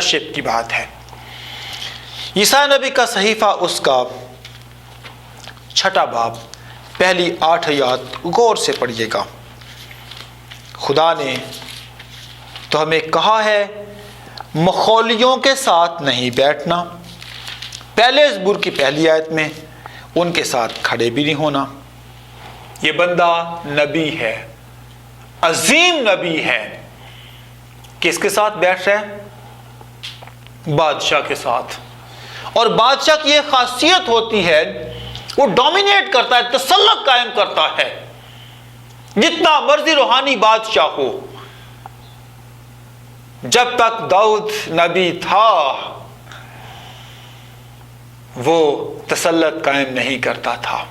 Leadership کی بات ہے۔ عیسیٰ نبی کا صحیفہ اس کا 6 باب پہلی 8 آیات غور سے پڑھیے گا۔ خدا نے تو ہمیں کہا ہے مخولیوں کے ساتھ نہیں بیٹھنا، پہلے زبور کی پہلی آیت میں ان کے ساتھ کھڑے بھی نہیں ہونا۔ یہ بندہ نبی ہے، عظیم نبی ہے، کس کے ساتھ بیٹھ رہا ہے؟ بادشاہ کے ساتھ۔ اور بادشاہ کی یہ خاصیت ہوتی ہے وہ ڈومینیٹ کرتا ہے، تسلط قائم کرتا ہے، جتنا مرضی روحانی بادشاہ ہو۔ جب تک داؤد نبی تھا وہ تسلط قائم نہیں کرتا تھا،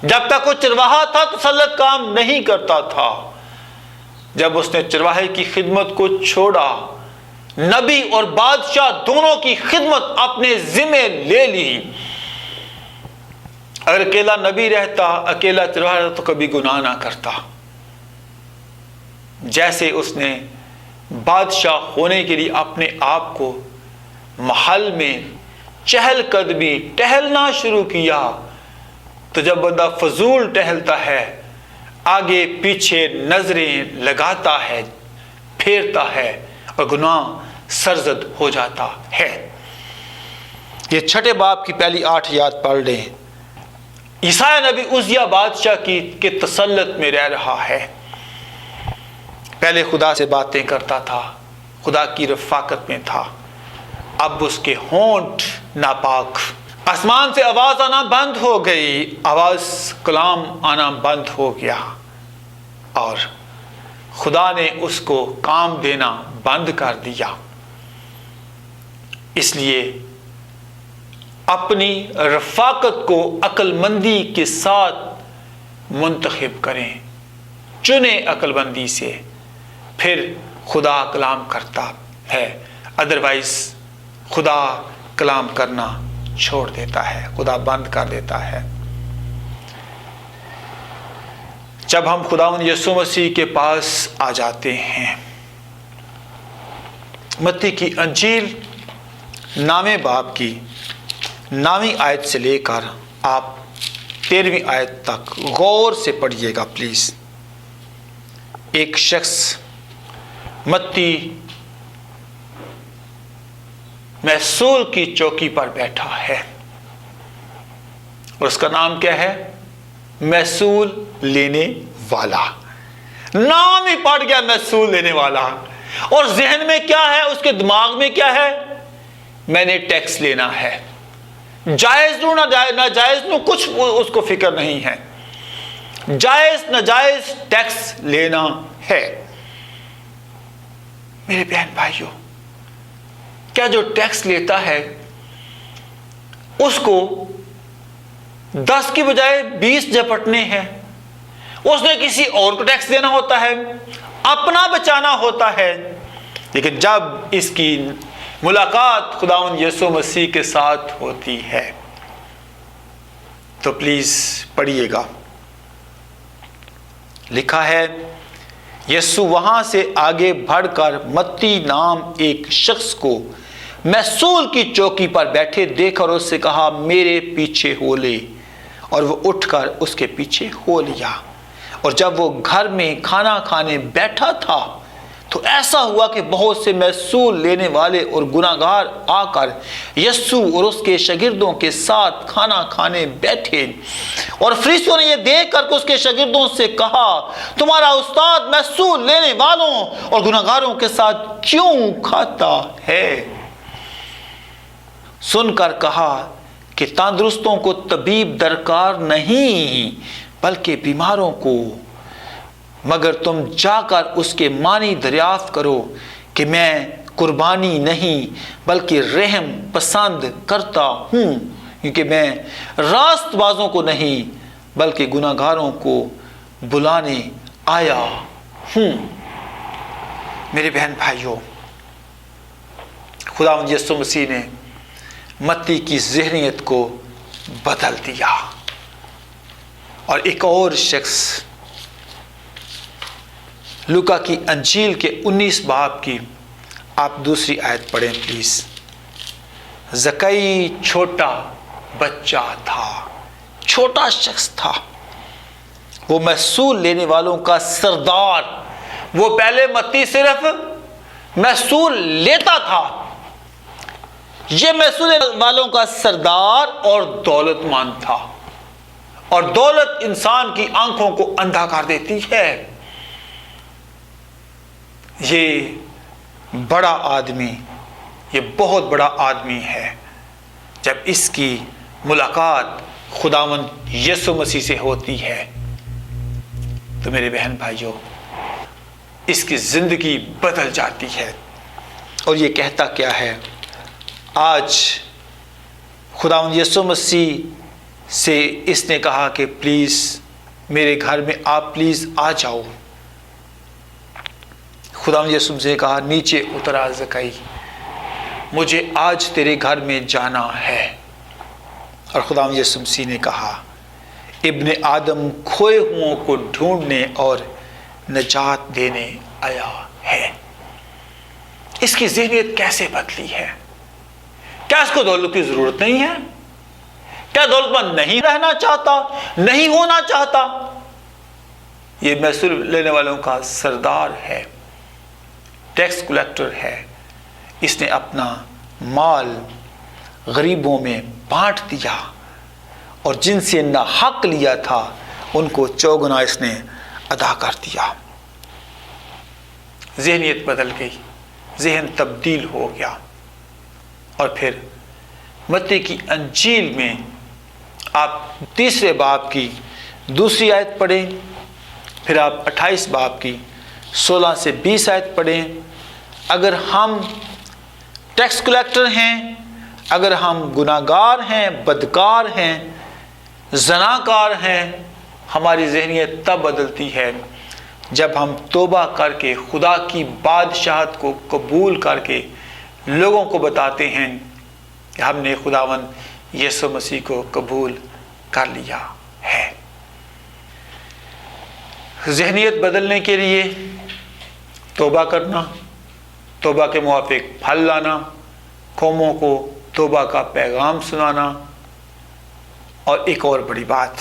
جب تک وہ چرواہا تھا تسلط قائم نہیں کرتا تھا۔ جب اس نے چرواہے کی خدمت کو چھوڑا، نبی اور بادشاہ دونوں کی خدمت اپنے ذمے لے لی۔ اگر اکیلا نبی رہتا، اکیلا چرواہا رہتا تو کبھی گناہ نہ کرتا۔ جیسے اس نے بادشاہ ہونے کے لیے اپنے آپ کو محل میں چہل قدمی ٹہلنا شروع کیا، تو جب بندہ فضول ٹہلتا ہے، آگے پیچھے نظریں لگاتا ہے، پھیرتا ہے اور گناہ سرزد ہو جاتا ہے۔ یہ 6 باب کی پہلی 8 آیات پڑھ لیں۔ عیسیٰ نبی عزیہ بادشاہ کے تسلط میں رہ رہا ہے۔ پہلے خدا سے باتیں کرتا تھا، خدا کی رفاقت میں تھا، اب اس کے ہونٹ ناپاک۔ آسمان سے آواز آنا بند ہو گئی، آواز کلام آنا بند ہو گیا، اور خدا نے اس کو کام دینا بند کر دیا۔ اس لیے اپنی رفاقت کو عقل مندی کے ساتھ منتخب کریں، چنیں عقل مندی سے، پھر خدا کلام کرتا ہے، ادروائز خدا کلام کرنا چھوڑ دیتا ہے، خدا بند کر دیتا ہے۔ جب ہم خداوند یسوع مسیح کے پاس آ جاتے ہیں، متی کی انجیل 9 باب کی 9 آیت سے لے کر آپ 13 آیت تک غور سے پڑھیے گا پلیز۔ ایک شخص متی محصول کی چوکی پر بیٹھا ہے، اور اس کا نام کیا ہے؟ محصول لینے والا۔ نام ہی پڑ گیا محصول لینے والا، اور ذہن میں کیا ہے؟ اس کے دماغ میں کیا ہے؟ میں نے ٹیکس لینا ہے، جائز لوں ناجائز لوں کچھ اس کو فکر نہیں ہے، جائز ناجائز ٹیکس لینا ہے۔ میرے بہن بھائیوں، کیا جو ٹیکس لیتا ہے اس کو 10 کی بجائے 20 جپٹنے ہیں؟ اس نے کسی اور کو ٹیکس دینا ہوتا ہے، اپنا بچانا ہوتا ہے۔ لیکن جب اس کی ملاقات خداوند یسوع مسیح کے ساتھ ہوتی ہے تو پلیز پڑھیے گا، لکھا ہے یسوع وہاں سے آگے بڑھ کر متی نام ایک شخص کو محصول کی چوکی پر بیٹھے دیکھ اور اس سے کہا میرے پیچھے ہو لے، اور وہ اٹھ کر اس کے پیچھے ہو لیا۔ اور جب وہ گھر میں کھانا کھانے بیٹھا تھا تو ایسا ہوا کہ بہت سے محصول لینے والے اور گناہگار آ کر یسوع اور اس کے شاگردوں کے ساتھ کھانا کھانے بیٹھے، اور فریسیوں نے یہ دیکھ کر اس کے شاگردوں سے کہا تمہارا استاد محصول لینے والوں اور گناہگاروں کے ساتھ کیوں کھاتا ہے؟ سن کر کہا کہ تندرستوں کو طبیب درکار نہیں بلکہ بیماروں کو، مگر تم جا کر اس کے معنی دریافت کرو کہ میں قربانی نہیں بلکہ رحم پسند کرتا ہوں، کیونکہ میں راست بازوں کو نہیں بلکہ گناہگاروں کو بلانے آیا ہوں۔ میرے بہن بھائیوں، خداوند یسوع مسیح نے متی کی ذہنیت کو بدل دیا، اور ایک اور شخص لوکا کی انجیل کے 19 باب کی آپ دوسری آیت پڑھیں پلیز۔ زکئی چھوٹا بچہ تھا، چھوٹا شخص تھا، وہ محصول لینے والوں کا سردار۔ وہ پہلے متی صرف محصول لیتا تھا، یہ محصول لینے والوں کا سردار اور دولت مند تھا۔ اور دولت انسان کی آنکھوں کو اندھا کر دیتی ہے۔ یہ بڑا آدمی، یہ بہت بڑا آدمی ہے، جب اس کی ملاقات خداوند یسوع مسیح سے ہوتی ہے تو میرے بہن بھائیوں اس کی زندگی بدل جاتی ہے۔ اور یہ کہتا کیا ہے؟ آج خداوند یسوع مسیح سے اس نے کہا کہ پلیز میرے گھر میں آپ پلیز آ جاؤ۔ خداوند یسوع مسیح نے کہا نیچے اترا زکئی، مجھے آج تیرے گھر میں جانا ہے۔ اور خداوند یسوع مسیح نے کہا ابن آدم کھوئے ہوں کو ڈھونڈنے اور نجات دینے آیا ہے۔ اس کی ذہنیت کیسے بدلی ہے؟ کیا اس کو دولت کی ضرورت نہیں ہے؟ کیا دولت مند نہیں رہنا چاہتا، نہیں ہونا چاہتا؟ یہ محصول لینے والوں کا سردار ہے، ٹیکس کلیکٹر ہے۔ اس نے اپنا مال غریبوں میں بانٹ دیا، اور جن سے نہ حق لیا تھا ان کو چوگنا اس نے ادا کر دیا۔ ذہنیت بدل گئی، ذہن تبدیل ہو گیا۔ اور پھر متی کی انجیل میں آپ 3 باب کی دوسری آیت پڑھیں، پھر آپ 28 باب کی 16 سے 20 آیت پڑھیں۔ اگر ہم ٹیکس کلیکٹر ہیں، اگر ہم گناہگار ہیں، بدکار ہیں، زناکار ہیں، ہماری ذہنیت تب بدلتی ہے جب ہم توبہ کر کے خدا کی بادشاہت کو قبول کر کے لوگوں کو بتاتے ہیں کہ ہم نے خداوند یسوع مسیح کو قبول کر لیا ہے۔ ذہنیت بدلنے کے لیے توبہ کرنا، توبہ کے موافق پھل لانا، قوموں کو توبہ کا پیغام سنانا، اور ایک اور بڑی بات،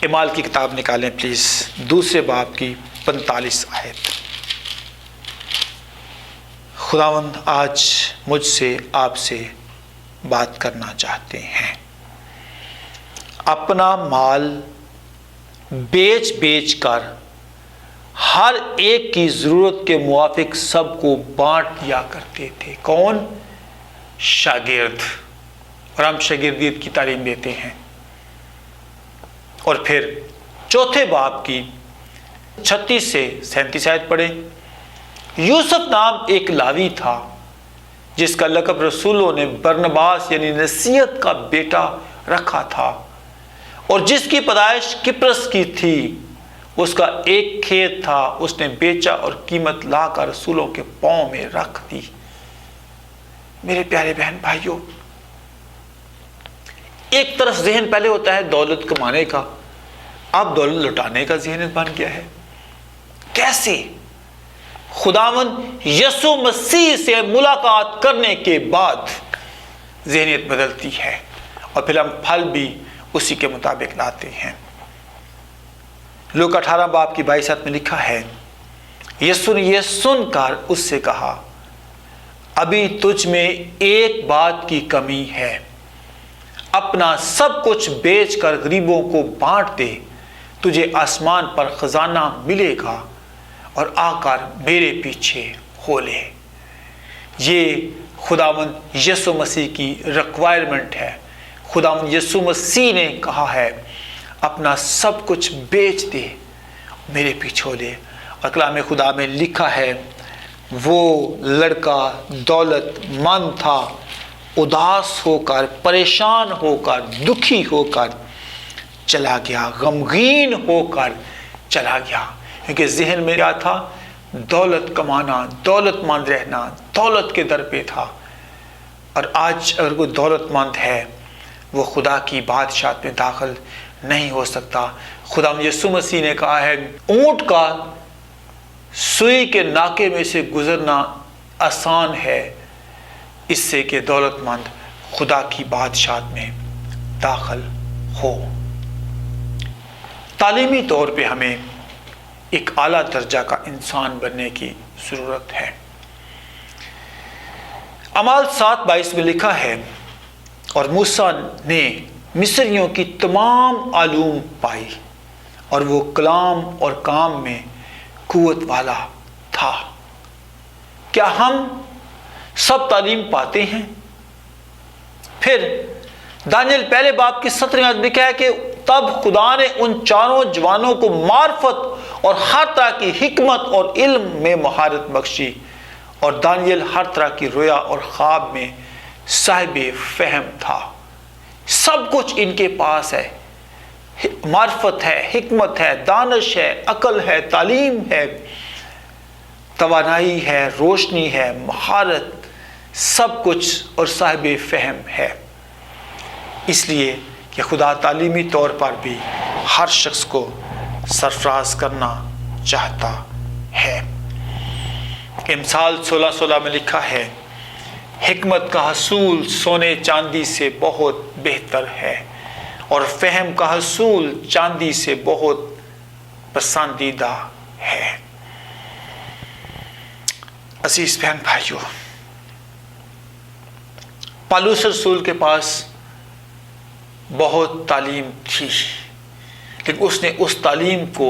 اعمال کی کتاب نکالیں پلیز، 2 باب کی 45 آیت۔ خداوند آج مجھ سے آپ سے بات کرنا چاہتے ہیں۔ اپنا مال بیچ بیچ کر ہر ایک کی ضرورت کے موافق سب کو بانٹ دیا کرتے تھے۔ کون؟ شاگرد۔ اور ہم شاگردیت کی تعلیم دیتے ہیں۔ اور پھر 4 باب کی 36 سے 37 آیت پڑھیں۔ یوسف نام ایک لاوی تھا جس کا لقب رسولوں نے برنباس یعنی نصیحت کا بیٹا رکھا تھا، اور جس کی پیدائش کپرس کی تھی۔ اس کا ایک کھیت تھا، اس نے بیچا اور قیمت لا کر رسولوں کے پاؤں میں رکھ دی۔ میرے پیارے بہن بھائیوں، ایک طرف ذہن پہلے ہوتا ہے دولت کمانے کا، اب دولت لٹانے کا ذہن بن گیا ہے۔ کیسے؟ خداوند یسوع مسیح سے ملاقات کرنے کے بعد ذہنیت بدلتی ہے، اور پھر ہم پھل بھی اسی کے مطابق لاتے ہیں۔ لوکا 18 باب کی 22 آیت میں لکھا ہے، یسوع نے یہ سن کر اس سے کہا ابھی تجھ میں ایک بات کی کمی ہے، اپنا سب کچھ بیچ کر غریبوں کو بانٹ دے، تجھے آسمان پر خزانہ ملے گا، اور آ کر میرے پیچھے ہو لے۔ یہ خداوند یسوع مسیح کی ریکوائرمنٹ ہے۔ خداوند یسوع مسیح نے کہا ہے اپنا سب کچھ بیچ دے، میرے پیچھے ہو لے۔ اور کلام خدا میں لکھا ہے وہ لڑکا دولت مند تھا، اداس ہو کر، پریشان ہو کر، دکھی ہو کر چلا گیا، غمگین ہو کر چلا گیا، کیونکہ ذہن میں کیا تھا؟ دولت کمانا، دولت مند رہنا، دولت کے در پہ تھا۔ اور آج اگر کوئی دولت مند ہے وہ خدا کی بادشاہت میں داخل نہیں ہو سکتا۔ خدا یسوع مسیح نے کہا ہے اونٹ کا سوئی کے ناکے میں سے گزرنا آسان ہے اس سے کہ دولت مند خدا کی بادشاہت میں داخل ہو۔ تعلیمی طور پہ ہمیں ایک اعلیٰ درجہ کا انسان بننے کی ضرورت ہے۔ اعمال 7:22 میں لکھا ہے، اور موسیٰ نے مصریوں کی تمام علوم پائی اور وہ کلام اور کام میں قوت والا تھا۔ کیا ہم سب تعلیم پاتے ہیں؟ پھر دانیل پہلے باب کی 17 آیت میں لکھا ہے کہ تب خدا نے ان چاروں جوانوں کو معرفت اور ہر طرح کی حکمت اور علم میں مہارت بخشی، اور دانیل ہر طرح کی رویا اور خواب میں صاحب فہم تھا۔ سب کچھ ان کے پاس ہے، معرفت ہے، حکمت ہے، دانش ہے، عقل ہے، تعلیم ہے، توانائی ہے، روشنی ہے، مہارت، سب کچھ، اور صاحب فہم ہے۔ اس لیے کہ خدا تعلیمی طور پر بھی ہر شخص کو سرفراز کرنا چاہتا ہے۔ امثال 16:16 میں لکھا ہے، حکمت کا حصول سونے چاندی سے بہت بہتر ہے، اور فہم کا حصول چاندی سے بہت پسندیدہ ہے۔ عزیز بہن بھائیوں، پالوس رسول کے پاس بہت تعلیم تھی، لیکن اس نے اس تعلیم کو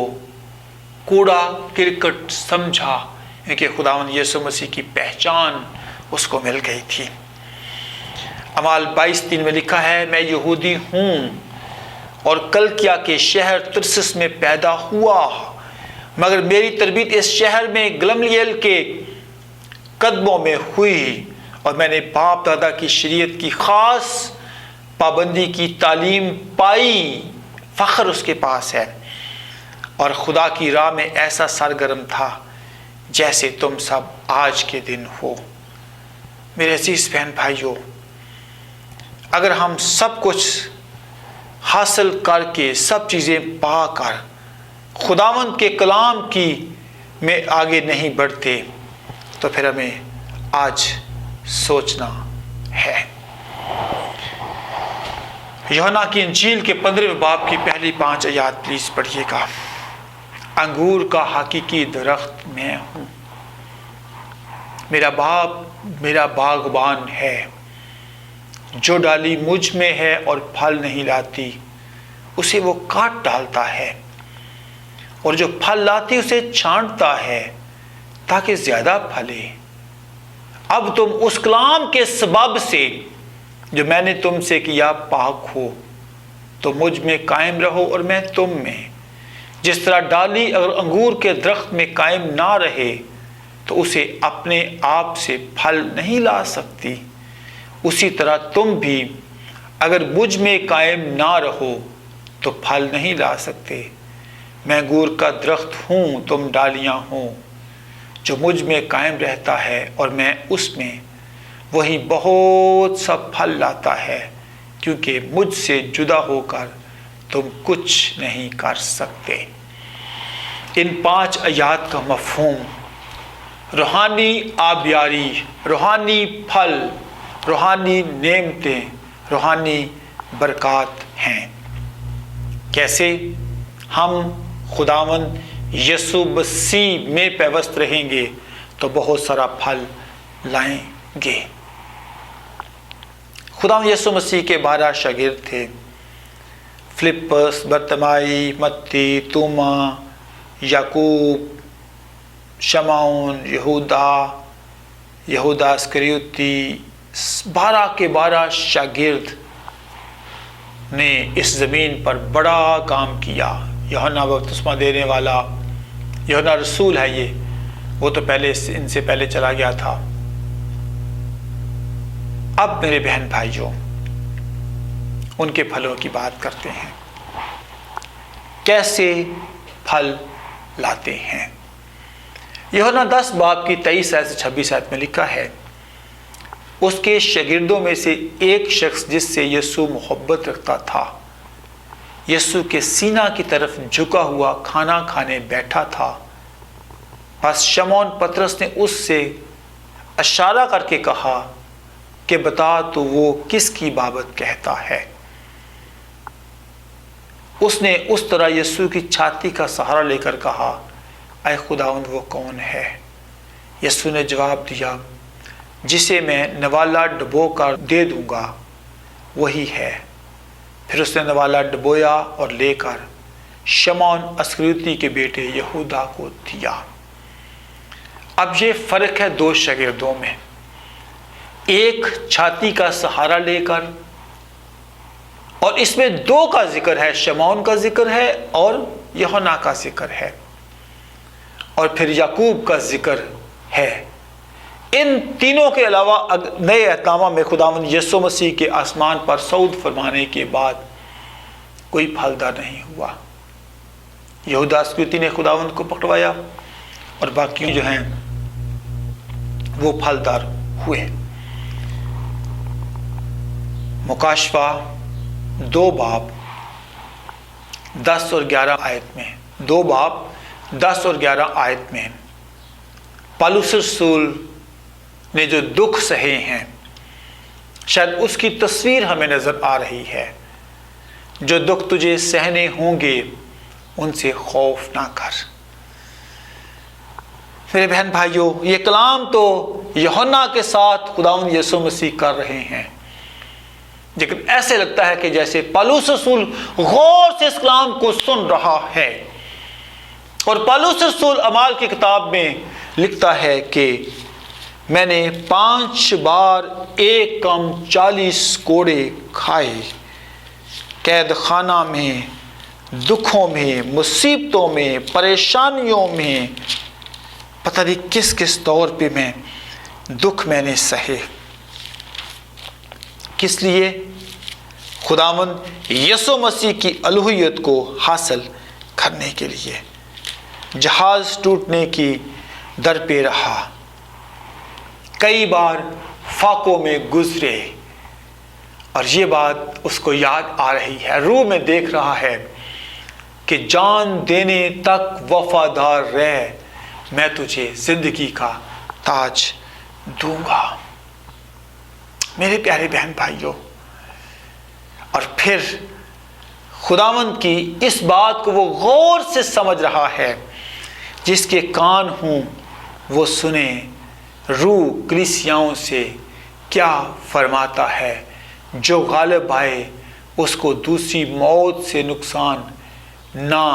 کوڑا کرکٹ سمجھا، کہ خداوند یسوع مسیح کی پہچان اس کو مل گئی تھی۔ اعمال 22:3 میں لکھا ہے، میں یہودی ہوں اور کلکیا کے شہر ترسس میں پیدا ہوا، مگر میری تربیت اس شہر میں گملیل کے قدموں میں ہوئی، اور میں نے باپ دادا کی شریعت کی خاص پابندی کی تعلیم پائی، فخر اس کے پاس ہے، اور خدا کی راہ میں ایسا سرگرم تھا جیسے تم سب آج کے دن ہو۔ میرے عزیز بہن بھائیوں، اگر ہم سب کچھ حاصل کر کے، سب چیزیں پا کر خداوند کے کلام کی میں آگے نہیں بڑھتے، تو پھر ہمیں آج سوچنا ہے۔ یوحنا کی انجیل کے 15 باب کی پہلی 5 آیات پلیز پڑھیے گا۔ انگور کا حقیقی درخت میں ہوں، میرا باپ میرا باغبان ہے، جو ڈالی مجھ میں ہے اور پھل نہیں لاتی اسے وہ کاٹ ڈالتا ہے، اور جو پھل لاتی اسے چھانٹتا ہے تاکہ زیادہ پھلے۔ اب تم اس کلام کے سبب سے جو میں نے تم سے کیا پاک ہو، تو مجھ میں قائم رہو اور میں تم میں۔ جس طرح ڈالی اگر انگور کے درخت میں قائم نہ رہے تو اسے اپنے آپ سے پھل نہیں لا سکتی، اسی طرح تم بھی اگر مجھ میں قائم نہ رہو تو پھل نہیں لا سکتے۔ میں انگور کا درخت ہوں، تم ڈالیاں ہوں۔ جو مجھ میں قائم رہتا ہے اور میں اس میں، وہی بہت سا پھل لاتا ہے، کیونکہ مجھ سے جدا ہو کر تم کچھ نہیں کر سکتے۔ ان 5 آیات کا مفہوم روحانی آبیاری، روحانی پھل، روحانی نعمتیں، روحانی برکات ہیں۔ کیسے ہم خداوند یسوع مسیح میں پیوست رہیں گے تو بہت سارا پھل لائیں گے۔ خداوند یسوع مسیح کے 12 شاگرد تھے، فلپس، برتمائی، متی، توما، یعقوب، شمعون، یہودا اسکریوتی۔ 12 کے 12 شاگرد نے اس زمین پر بڑا کام کیا۔ یوحنا بپتسمہ دینے والا، یوحنا رسول ہے یہ، وہ تو پہلے ان سے پہلے چلا گیا تھا۔ اب میرے بہن بھائیوں، ان کے پھلوں کی بات کرتے ہیں، کیسے پھل لاتے ہیں۔ یوحنا 10 باب کی 23 سے 26 آیت میں لکھا ہے، اس کے شاگردوں میں سے ایک شخص جس سے یسوع محبت رکھتا تھا، یسوع کے سینہ کی طرف جھکا ہوا کھانا کھانے بیٹھا تھا۔ بس شمعون پطرس نے اس سے اشارہ کر کے کہا کہ بتا تو وہ کس کی بابت کہتا ہے۔ اس نے اس طرح یسوع کی چھاتی کا سہارا لے کر کہا، اے خداوند وہ کون ہے؟ یسوع نے جواب دیا، جسے میں نوالا ڈبو کر دے دوں گا وہی ہے۔ پھر اس نے نوالا ڈبویا اور لے کر شمعون اسکریوتی کے بیٹے یہودا کو دیا۔ اب یہ فرق ہے دو شاگردوں میں، ایک چھاتی کا سہارا لے کر، اور اس میں دو کا ذکر ہے، شمعون کا ذکر ہے اور یوحنا کا ذکر ہے، اور پھر یعقوب کا ذکر ہے۔ ان تینوں کے علاوہ نئے احکامہ میں خداوند یسوع مسیح کے آسمان پر صعود فرمانے کے بعد کوئی پھلدار نہیں ہوا۔ یہودا اسکریوتی نے خداوند کو پکڑوایا اور باقی جو ہیں وہ پھلدار ہوئے۔ مکاشفہ 2 باب 10 اور 11 آیت میں، 2 باب 10 اور 11 آیت میں پالوس رسول نے جو دکھ سہے ہیں، شاید اس کی تصویر ہمیں نظر آ رہی ہے۔ جو دکھ تجھے سہنے ہوں گے ان سے خوف نہ کر۔ میرے بہن بھائیوں، یہ کلام تو یوحنا کے ساتھ خداوند یسوع مسیح کر رہے ہیں، لیکن ایسے لگتا ہے کہ جیسے پالوس رسول غور سے اس کلام کو سن رہا ہے، اور پالوس رسول اعمال کی کتاب میں لکھتا ہے کہ میں نے 5 بار 1 کم 40 کوڑے کھائے، قید خانہ میں، دکھوں میں، مصیبتوں میں، پریشانیوں میں، پتہ نہیں کس کس طور پہ میں دکھ میں نے سہے۔ کس لیے؟ خداوند یسوع مسیح کی الوہیت کو حاصل کرنے کے لیے۔ جہاز ٹوٹنے کی در پہ رہا، کئی بار فاقوں میں گزرے، اور یہ بات اس کو یاد آ رہی ہے، روح میں دیکھ رہا ہے کہ جان دینے تک وفادار رہ، میں تجھے زندگی کا تاج دوں گا۔ میرے پیارے بہن بھائیوں، اور پھر خداوند کی اس بات کو وہ غور سے سمجھ رہا ہے، جس کے کان ہوں وہ سنے، روح کلیسیاؤں سے کیا فرماتا ہے۔ جو غالب آئے اس کو دوسری موت سے نقصان نہ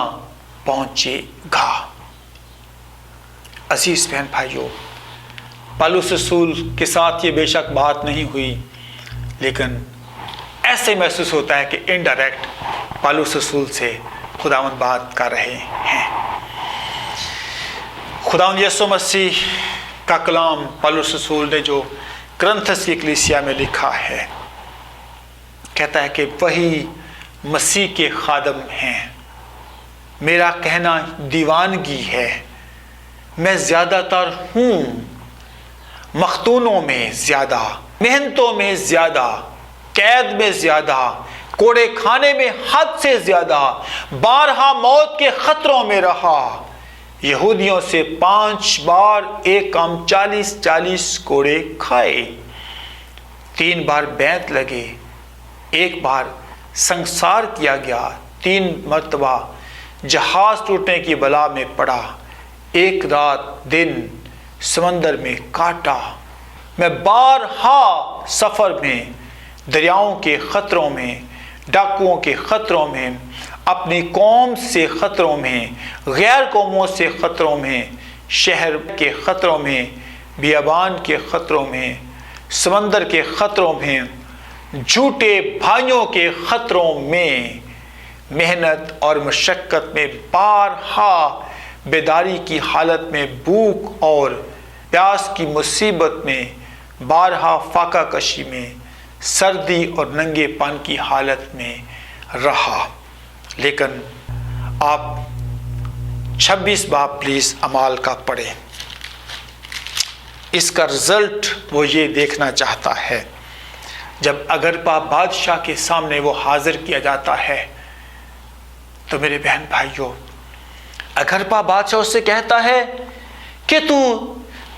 پہنچے گا۔ عزیز بہن بھائیوں، پالوس رسول کے ساتھ یہ بے شک بات نہیں ہوئی، لیکن ایسے محسوس ہوتا ہے کہ انڈائریکٹ پالوس رسول سے خداوند بات کر رہے ہیں۔ خداوند یسوع مسیح کا کلام پالوس رسول نے جو کرنتھس کی کلیسیا میں لکھا ہے، کہتا ہے کہ وہی مسیح کے خادم ہیں۔ میرا کہنا دیوانگی ہے، میں زیادہ تر ہوں، مختونوں میں زیادہ، محنتوں میں زیادہ، قید میں زیادہ، کوڑے کھانے میں حد سے زیادہ، بارہا موت کے خطروں میں رہا، یہودیوں سے 5 بار 1 کم 40 کوڑے کھائے، 3 بار بیعت لگے، 1 بار سنسار کیا گیا، 3 مرتبہ جہاز ٹوٹنے کی بلا میں پڑا، 1 رات دن سمندر میں کاٹا، میں بارہا سفر میں، دریاؤں کے خطروں میں، ڈاکوؤں کے خطروں میں، اپنی قوم سے خطروں میں، غیر قوموں سے خطروں میں، شہر کے خطروں میں، بیابان کے خطروں میں، سمندر کے خطروں میں، جھوٹے بھائیوں کے خطروں میں، محنت اور مشقت میں، بارہا بیداری کی حالت میں، بھوک اور پیاس کی مصیبت میں، بارہا فاقہ کشی میں، سردی اور ننگے پن کی حالت میں رہا۔ لیکن آپ 26 باب پلیز اعمال کا پڑھیں۔ اس کا رزلٹ وہ یہ دیکھنا چاہتا ہے، جب اگرپا بادشاہ کے سامنے وہ حاضر کیا جاتا ہے تو میرے بہن بھائیوں، اگرپا بادشاہ اس سے کہتا ہے کہ تو